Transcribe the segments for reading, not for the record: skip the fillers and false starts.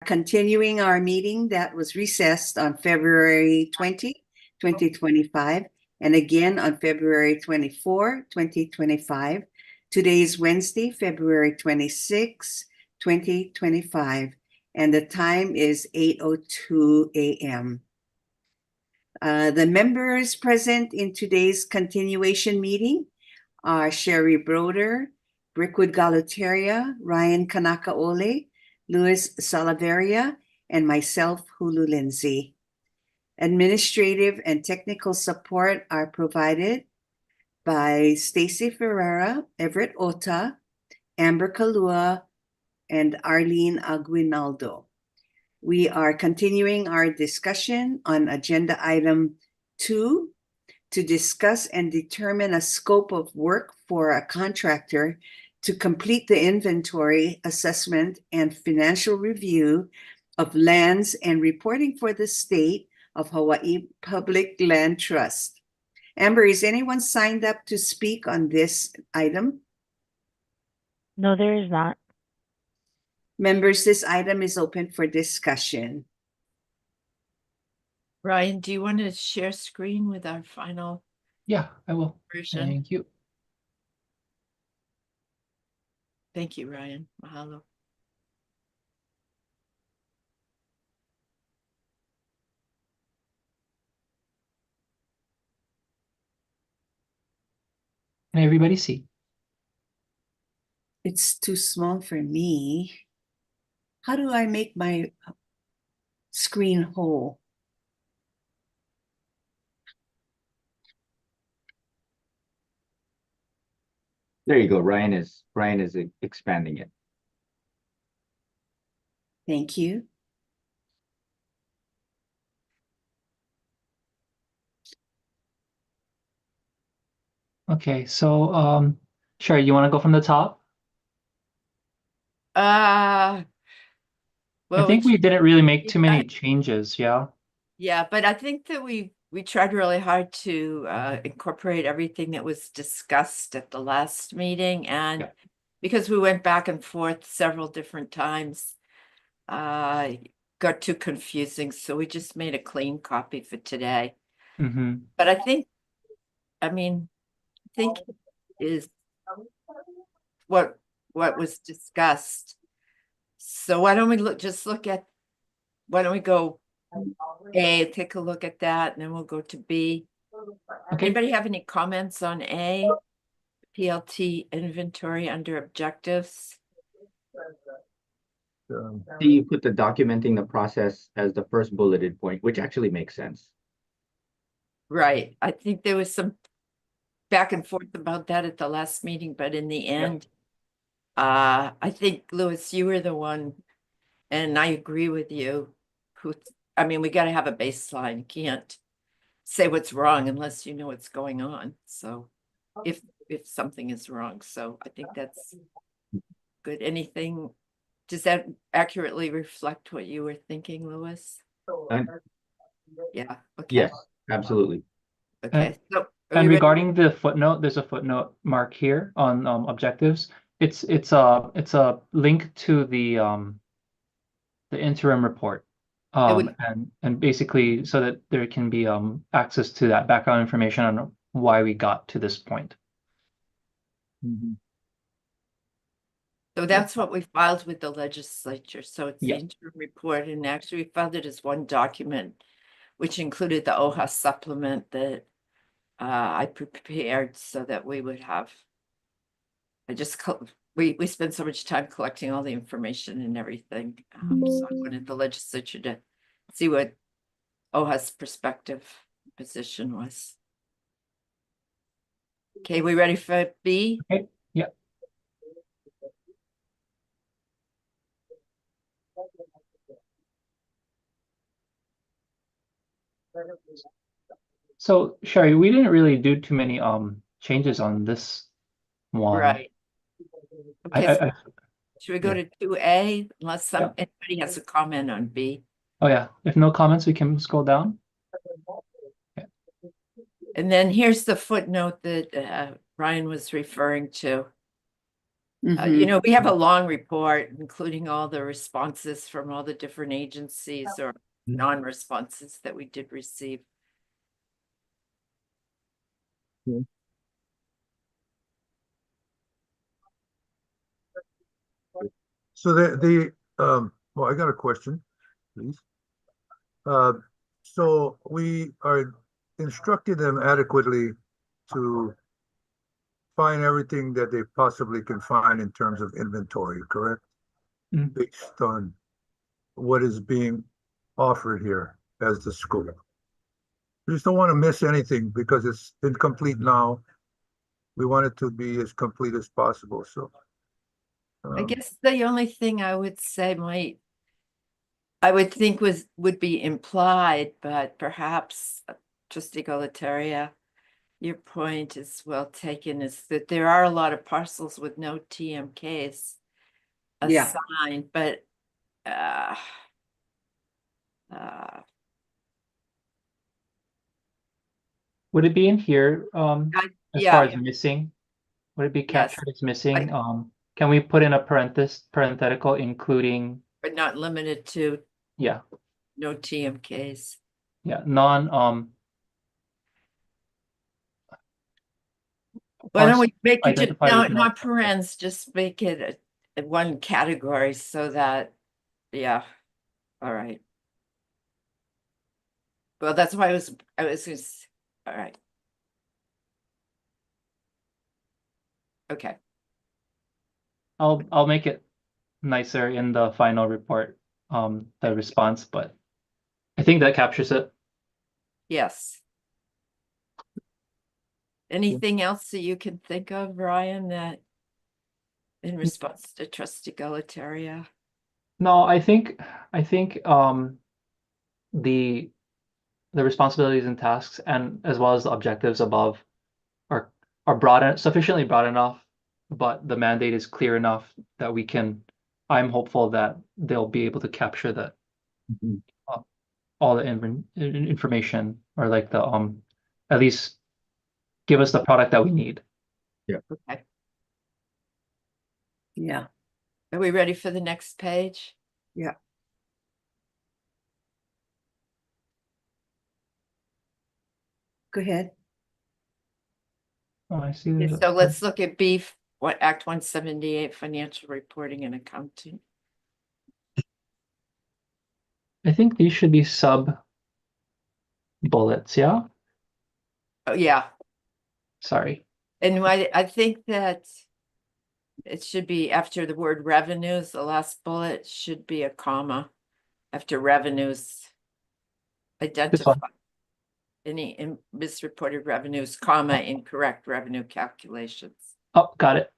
Continuing our meeting that was recessed on February 20, 2025, and again on February 24, 2025. Today is Wednesday, February 26, 2025, and the time is 8:02 a.m. The members present in today's continuation meeting are Sherry Broder, Brickwood Galutaria, Ryan Kanakaole, Louis Salaveria, and myself, Hulu Lindsay. Administrative and technical support are provided by Stacy Ferreira, Everett Ota, Amber Kalua, and Arlene Aguinaldo. We are continuing our discussion on agenda item 2 to discuss and determine a scope of work for a contractor to complete the inventory, assessment, and financial review of lands and reporting for the state of Hawaii Public Land Trust. Amber, is anyone signed up to speak on this item? No, there is not. Members, this item is open for discussion. Ryan, do you want to share screen with our final Yeah, I will. version? Thank you. Thank you, Ryan. Mahalo. Can everybody see? It's too small for me. How do I make my screen whole? There you go. Ryan is expanding it. Thank you. Okay, so Sherry, you want to go from the top? Well, I think we didn't really make too many Yeah. changes, yeah. Yeah, but I think that we tried really hard to incorporate everything that was discussed at the last meeting, and Yeah. because we went back and forth several different times, got too confusing, so we just made a clean copy for today. Mm-hmm. But I think is what was discussed. So why don't we why don't we go A, take a look at that, and then we'll go to B. Okay. Anybody have any comments on A? PLT inventory under objectives? See, you put the documenting the process as the first bulleted point, which actually makes sense. Right. I think there was some back and forth about that at the last meeting, but in the end, I think, Louis, you were the one, and I agree with you, we got to have a baseline. Can't say what's wrong unless you know what's going on. So if something is wrong, so I think that's good. Anything, does that accurately reflect what you were thinking, Louis? Yeah. Okay. Yes, absolutely. Okay. So And regarding the footnote, there's a footnote mark here on objectives. It's a link to the interim report. And basically so that there can be access to that background information on why we got to this point. Mm-hmm. So that's what we filed with the legislature. So it's Yeah. the interim report, and actually we filed it as one document, which included the OHA supplement that I prepared so that we would have. We spent so much time collecting all the information and everything. So I wanted the legislature to see what OHA's perspective position was. Okay, we ready for B? Okay. Yeah. So Sherry, we didn't really do too many changes on this one. Right. Okay, I should we go to 2A unless Yeah. anybody has a comment on B? Oh yeah, if no comments, we can scroll down. And then here's the footnote that Ryan was referring to. You Mhm. know, we have a long report, including all the responses from all the different agencies or non-responses that we did receive. So well, I got a question, please. So we are instructing them adequately to find everything that they possibly can find in terms of inventory, correct? Mm. Based on what is being offered here as the scope. We just don't want to miss anything because it's incomplete now. We want it to be as complete as possible, so. I guess the only thing I would say I would think would be implied, but perhaps Trustee Galataria, your point is well taken, is that there are a lot of parcels with no TMKs Yeah. assigned, but uh, Would it be in here, as far yeah, as missing? Would it be yes, captured as missing? Can we put in a parenthetical including, but not limited to yeah, no TMKs. yeah, Why don't we make it just identified with no. not parens, just make it a one category so that, yeah, all right. Well, that's why I was just, all right. Okay, I'll make it nicer in the final report, the response, but I think that captures it. yes. Anything else that you can think of, Ryan, that in response to Trustee Galataria? No, I think the responsibilities and tasks and as well as the objectives above are sufficiently broad enough, but the mandate is clear enough that I'm hopeful that they'll be able to capture Mhm. all the information, or like at least give us the product that we need. Okay, Yeah. are we ready for the next page? Yeah. Go ahead. Oh, I see. Okay, so let's look at beef, what Act 178, financial reporting and accounting. I think these should be sub bullets. Yeah. Oh, yeah. Sorry. And I think that it should be after the word revenues, the last bullet should be a comma after revenues. This Identify one. any misreported revenues, comma, incorrect revenue calculations. Oh, got it.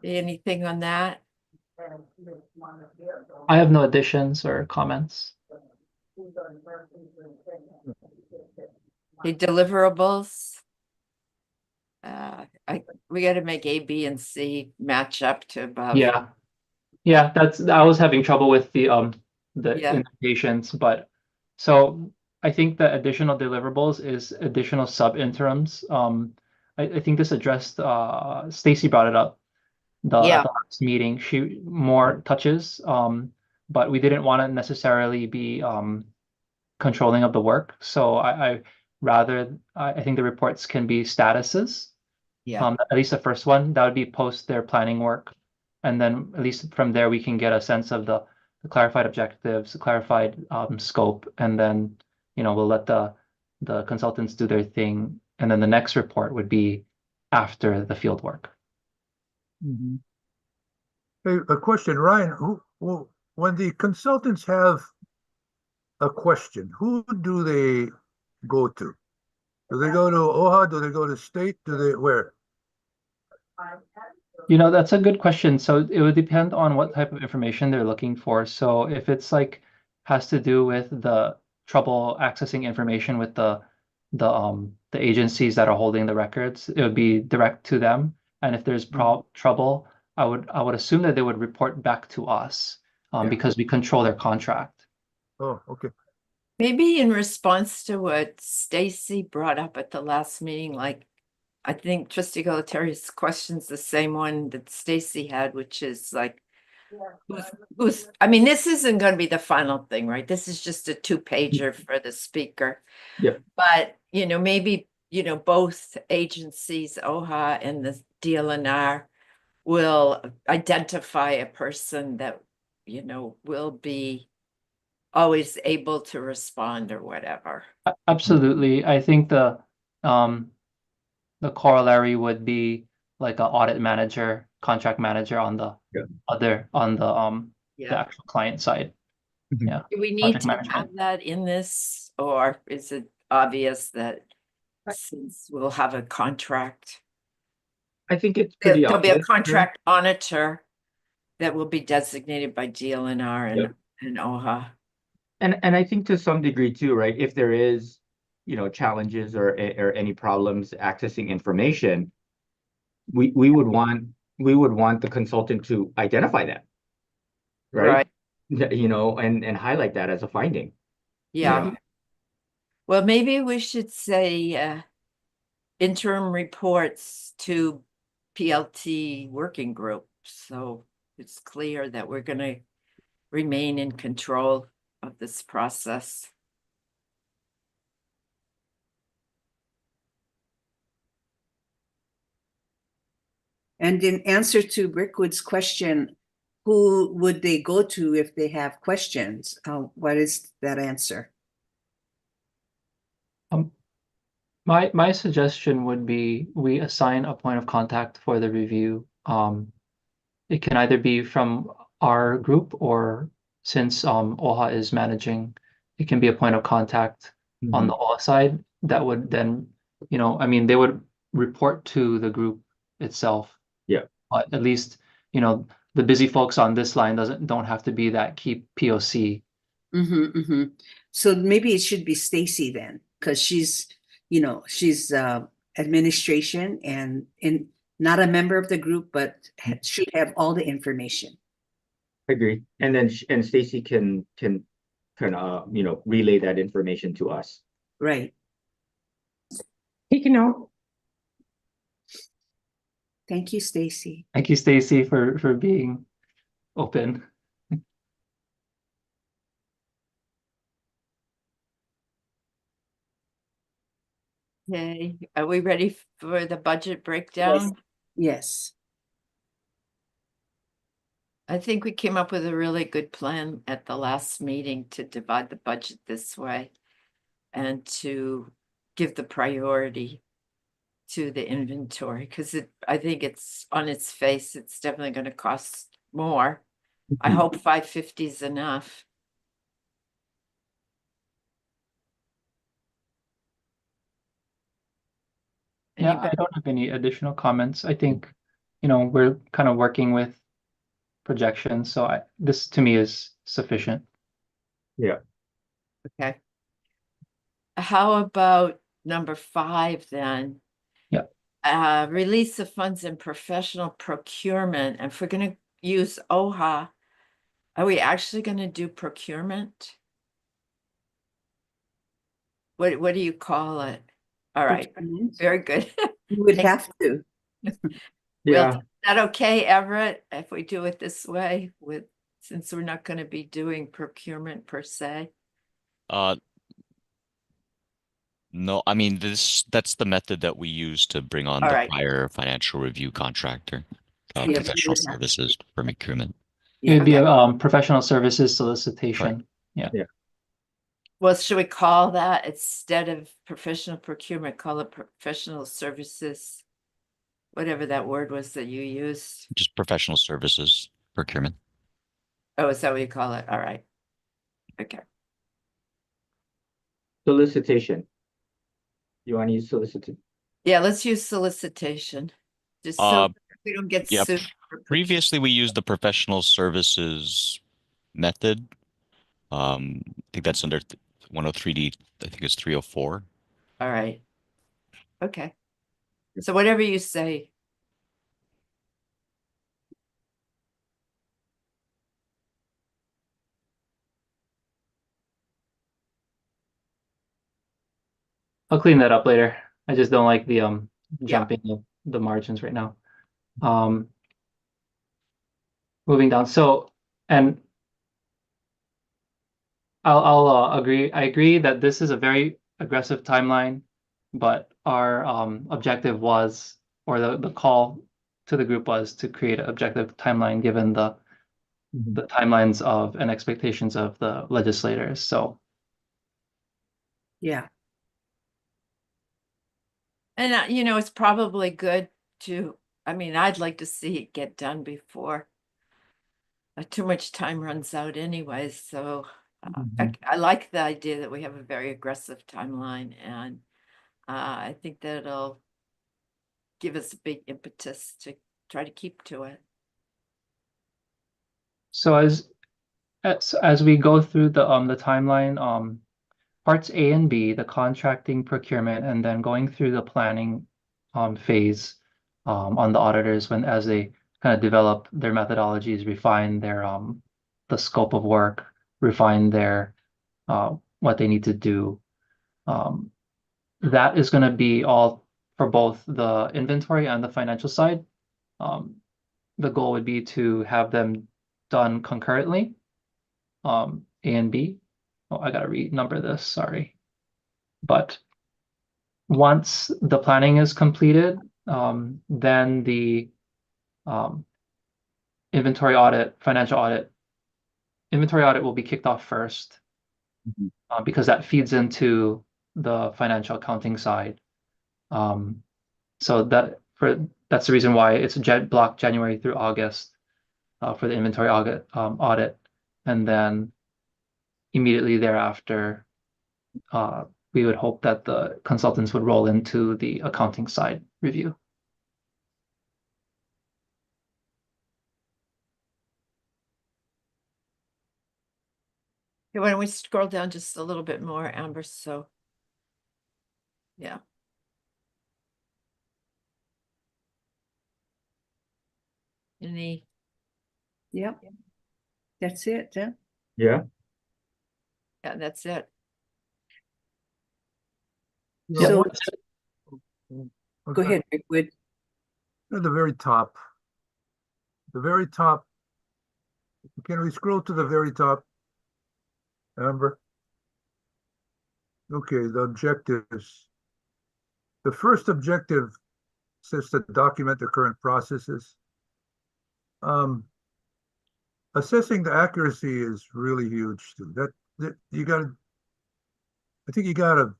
Anything on that? I have no additions or comments. The deliverables. We got to make A, B, and C match up to above. Yeah. Yeah, I was having trouble with the Yeah. indentations, but so I think the additional deliverables is additional sub interims. I think this addressed Stacy brought it up Yeah. at the last meeting. She more touches, but we didn't want to necessarily be controlling of the work. So I think the reports can be statuses. Yeah. At least the first one, that would be post their planning work. And then at least from there, we can get a sense of the clarified objectives, the clarified scope, and then, we'll let the consultants do their thing. And then the next report would be after the field work. Mhm. Hey, a question, Ryan, when the consultants have a question, who do they go to? Do they go to OHA? Do they go to state? Where? That's a good question. So it would depend on what type of information they're looking for. So if it's like has to do with the trouble accessing information with the agencies that are holding the records, it would be direct to them. And if there's trouble, I would assume that they would report back to us, Yeah. because we control their contract. Oh, okay. Maybe in response to what Stacy brought up at the last meeting, like, I think Trustee Gualtieri's question's the same one that Stacy had, which is like, I mean, this isn't gonna be the final thing, right? This is just a 2-pager for the speaker. Yep. But, maybe, both agencies, OHA and the DLNR, will identify a person that, will be always able to respond or whatever. Absolutely. I think the corollary would be like an audit manager, contract manager on the Yeah. the Yeah. actual client side. Mhm. Yeah. Do we need Project to management. have that in this, or is it obvious that since we'll have a contract, I think it's pretty there'll be a obvious, right? contract auditor that will be designated by DLNR Yep. and OHA? And I think to some degree too, right? If there is, challenges or any problems accessing information, we would want the consultant to identify that, right? And highlight that as a finding. Yeah. Well, maybe we should say interim reports to PLT working group, so it's clear that we're gonna remain in control of this process. And in answer to Brickwood's question, who would they go to if they have questions? What is that answer? My suggestion would be we assign a point of contact for the review. It can either be from our group, or since OHA is managing, it can be a point of contact on the OHA side that would then, I mean, they would report to the group itself. Yeah. But at least, the busy folks on this line don't have to be that key POC. So maybe it should be Stacy then, because she's administration and not a member of the group, but should have all the information. Agree. And then and Stacy can relay that information to us. Right. Take note. Thank you, Stacy. Thank you, Stacy, for being open. Okay, are we ready for the budget breakdown? Yes. I think we came up with a really good plan at the last meeting to divide the budget this way and to give the priority to the inventory, because I think it's on its face, it's definitely going to cost more. I hope 550 is enough. Yeah, I Anybody? don't have any additional comments. I think, we're kind of working with projections, so this to me is sufficient. Yeah. Okay. How about number 5 then? Yeah. Release of funds in professional procurement. And if we're going to use OHA, are we actually going to do procurement? What do you call it? All right, very good. You would have to. Well, is that okay, Everett, if we do it this way since we're not going to be doing procurement per se? No, I mean that's the method that we use to bring on All the right. prior financial review contractor, Yeah, professional we would have to. services for procurement. It would be Okay. a professional services solicitation. Yeah. Well, should we call that instead of professional procurement, call it professional services? Whatever that word was that you used. Just professional services procurement. Oh, is that what you call it? All right. Okay. Solicitation. You want to use solicitation? Yeah, let's use solicitation. Just so we don't get yeah, sued. Previously we used the professional services method. I think that's under 103D. I think it's 304. All right. Okay. So whatever you say. I'll clean that up later. I just don't like the Yeah. jumping of the margins right now. Moving down. So, and I'll agree. I agree that this is a very aggressive timeline, but our objective was, or the call to the group was to create an objective timeline given the timelines of and expectations of the legislators. So Yeah. And you know, it's probably good to, I mean, I'd like to see it get done before too much time runs out anyway. So I like the idea that we have a very aggressive timeline, and I think that'll give us a big impetus to try to keep to it. so as we go through the timeline, parts A and B, the contracting, procurement, and then going through the planning phase on the auditors when as they kind of develop their methodologies, refine their the scope of work, refine their what they need to do. That is going to be all for both the inventory and the financial side. The goal would be to have them done concurrently, A and B. Oh, I gotta renumber this, sorry. But once the planning is completed, then the inventory audit, financial audit, inventory audit will be kicked off first because that feeds into the financial accounting side. So that's the reason why it's block January through August for the inventory audit, and then immediately thereafter, we would hope that the consultants would roll into the accounting side review. Okay, why don't we scroll down just a little bit more, Amber? So, yeah. Any? Yep. That's it. Yeah. Yeah. Yeah, that's it. So Okay. go ahead, Rickwood. At the very top, can we scroll to the very top, Amber? Okay, the objectives. The first objective says to document the current processes. Assessing the accuracy is really huge too. That you gotta, I think you gotta,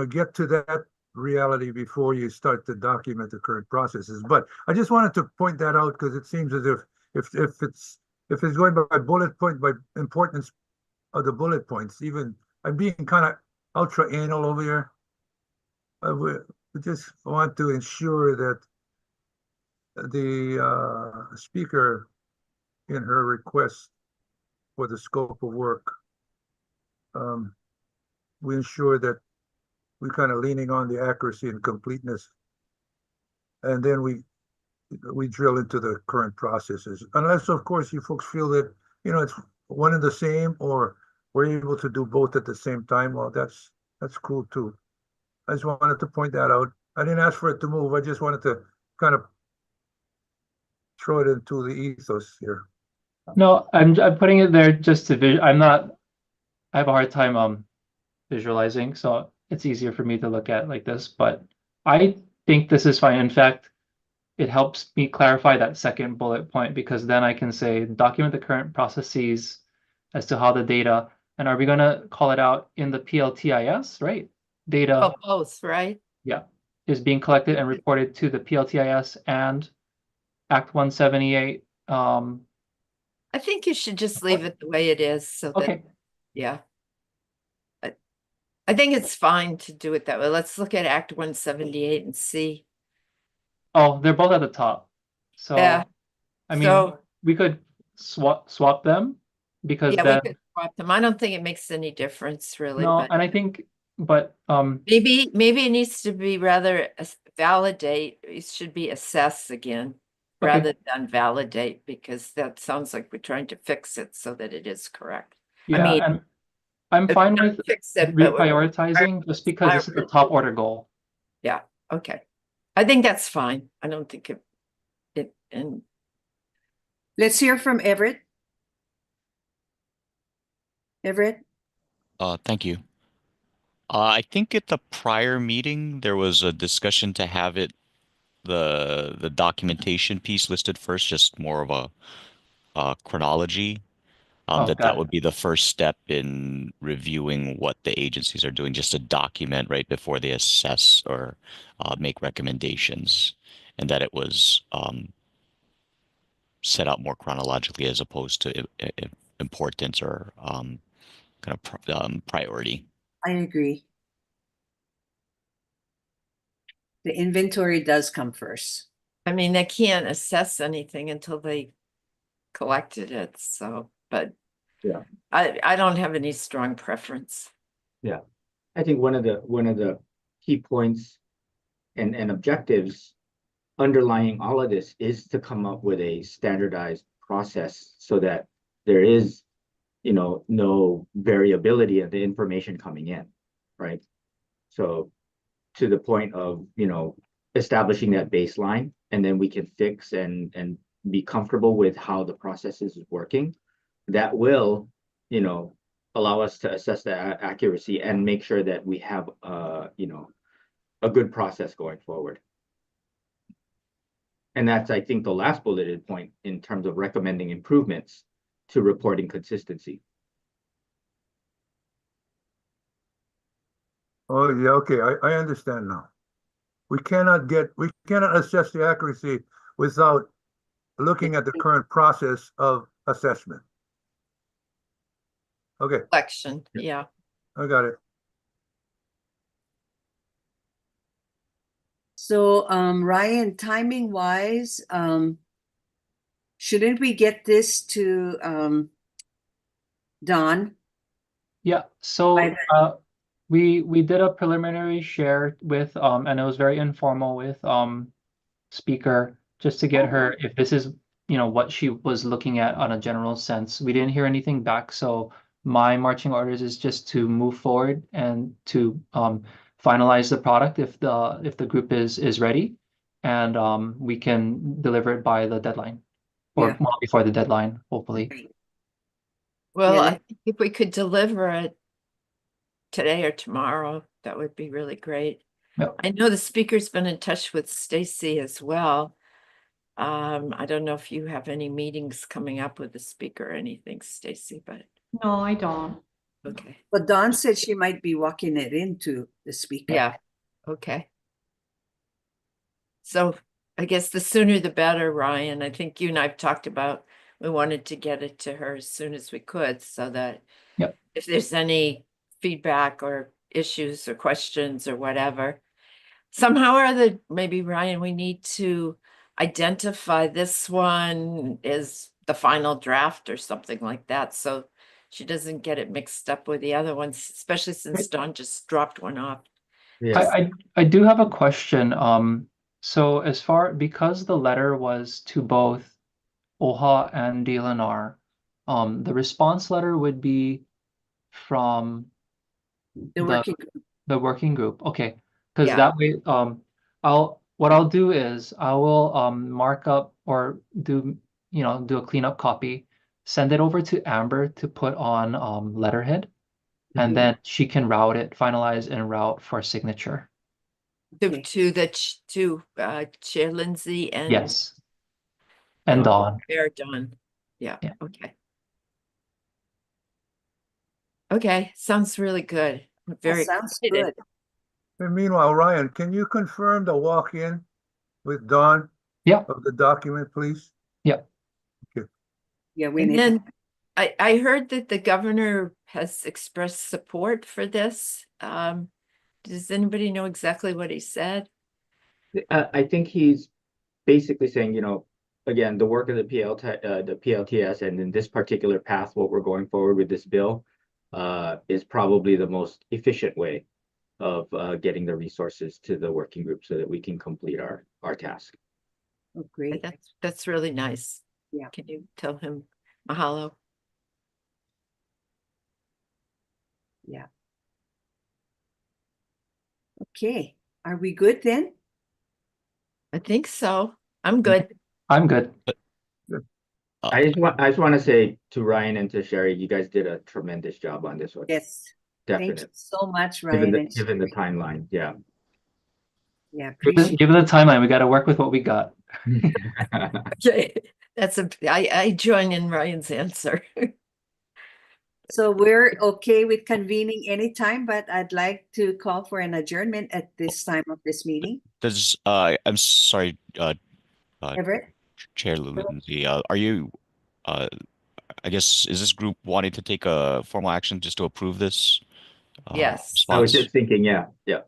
get to that reality before you start to document the current processes. But I just wanted to point that out because it seems as if it's going by bullet point by importance of the bullet points, even I'm being kind of ultra anal over here. We just want to ensure that the speaker in her request for the scope of work, we ensure that we kind of leaning on the accuracy and completeness, and then we drill into the current processes. Unless, of course, you folks feel that it's one and the same, or we're able to do both at the same time. Well, that's cool too. I just wanted to point that out. I didn't ask for it to move. I just wanted to kind of throw it into the ethos here. No, I'm putting it there just to I have a hard time visualizing, so it's easier for me to look at like this, but I think this is fine. In fact, it helps me clarify that second bullet point because then I can say document the current processes as to how the data, and are we going to call it out in the PLTIS, right? Data, Oh, both, right? yeah, is being collected and reported to the PLTIS and Act 178. I think you should just leave it the way it is so that, Okay, yeah. I think it's fine to do it that way. Let's look at Act 178 and see. oh, they're both at the top. So, Yeah. I mean, So, we could swap them because yeah, then we could swap them. I don't think it makes any difference really, no, but and I think, but maybe it needs to be rather validate. It should be assess again Okay. rather than validate, because that sounds like we're trying to fix it so that it is correct. I yeah, mean, and I'm If fine we don't with fix it, but we're reprioritizing just because this is a top order goal. Yeah, okay. I think that's fine. I don't think and Let's hear from Everett. Everett? Thank you. I think at the prior meeting, there was a discussion to have it, the documentation piece listed first, just more of a chronology. Oh, That got it. would be the first step in reviewing what the agencies are doing, just to document right before they assess or make recommendations, and that it was set out more chronologically as opposed to importance or kind of priority. I agree. The inventory does come first. I mean, they can't assess anything until they collected it, so, but Yeah. I don't have any strong preference. I think one of the key points and objectives underlying all of this is to come up with a standardized process so that there is, no variability of the information coming in, right? So to the point of, establishing that baseline, and then we can fix and be comfortable with how the process is working, that will, allow us to assess the accuracy and make sure that we have, a good process going forward. And that's, I think, the last bulleted point in terms of recommending improvements to reporting consistency. Oh, yeah, okay, I understand now. We cannot assess the accuracy without looking at the current process of assessment. Okay, Collection, yeah. I got it. So, Ryan, timing wise, shouldn't we get this to, Don? Yeah, so By we did a preliminary share with and it was very informal with speaker just to get her if this is what she was looking at on a general sense. We didn't hear anything back, so my marching orders is just to move forward and to finalize the product if the group is ready, and we can deliver it by the deadline or Yeah. well, before the deadline, hopefully. Well, Yeah, I think if we could deliver it today or tomorrow, that would be really great. Yep. I know the speaker's been in touch with Stacy as well. I don't know if you have any meetings coming up with the speaker or anything, Stacy, but No, I don't. okay. But Don said she might be walking it into the speaker. Yeah, okay. So I guess the sooner the better, Ryan. I think you and I've talked about, we wanted to get it to her as soon as we could so that Yep. if there's any feedback or issues or questions or whatever, somehow or other, maybe Ryan, we need to identify this one as the final draft or something like that, so she doesn't get it mixed up with the other ones, especially since Dawn just dropped one off. Yeah. I do have a question. So because the letter was to both OHA and DLNR, the response letter would be from The working group. the working group. Okay, because Yeah. that way, what I'll do is I will mark up or do a cleanup copy, send it over to Amber to put on letterhead, and Mhm. then she can route it, finalize and route for signature. Okay. To Chair Lindsay and Yes. And Dawn. Chair Dawn. Yeah, Yeah. okay. Okay, sounds really good. I'm That very sounds excited. good. And meanwhile, Ryan, can you confirm the walk-in with Don Yeah. of the document, please? Yeah. Yeah, we And need. then I heard that the governor has expressed support for this. Does anybody know exactly what he said? I think he's basically saying, again, the work of the PLTS, and in this particular path, what we're going forward with this bill, is probably the most efficient way of getting the resources to the working group so that we can complete our task. Oh, great. That's really nice. Yeah. Can you tell him mahalo? Yeah. Okay, are we good then? I think so. I'm good. I'm good. I just want to say to Ryan and to Sherry, you guys did a tremendous job on this one. Yes. Thank you Definitely. so much, Given Ryan. the given the timeline, yeah. Yeah, Give appreciate it a timeline. We got to work with what we got. Okay, I join in Ryan's answer. So we're okay with convening anytime, but I'd like to call for an adjournment at this time of this meeting. I'm sorry, Everett? Chair Lindsay, are you, I guess, is this group wanting to take a formal action just to approve this? Yes. I was Response? just thinking, yeah. Yeah,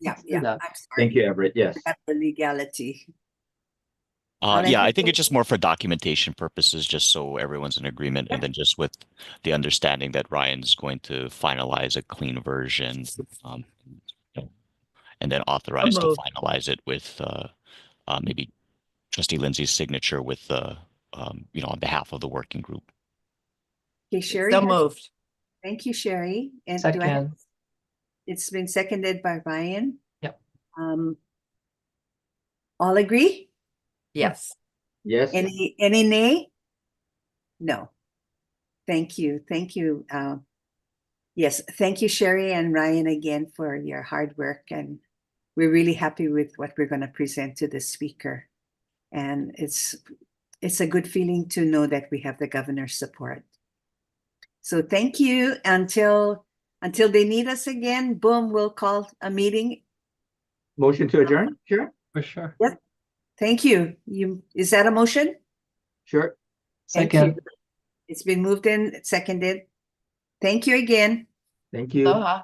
Let's do yeah. that. I'm sorry. Thank you, Everett. Yes. Forgot the legality. I'll Yeah, I entertain- think it's just more for documentation purposes, just so everyone's in agreement, and then just with the understanding that Ryan's going to finalize a clean version, um, and then authorize to moved. finalize it with maybe Trustee Lindsay's signature with on behalf of the working group. Okay, Sherry. So moved. Thank you, Sherry. And do I have, Second. it's been seconded by Ryan. Yep. All agree? Yes. Yes. Any nay? No. Thank you. Thank you. Yes, thank you, Sherry and Ryan, again for your hard work. And we're really happy with what we're going to present to the speaker. And it's a good feeling to know that we have the governor's support. So thank you. Until they need us again, boom, we'll call a meeting. Motion to adjourn? Sure. For sure. Thank you. Is that a motion? Sure. Thank Second. you. It's been moved and seconded. Thank you again. Thank you. Aloha.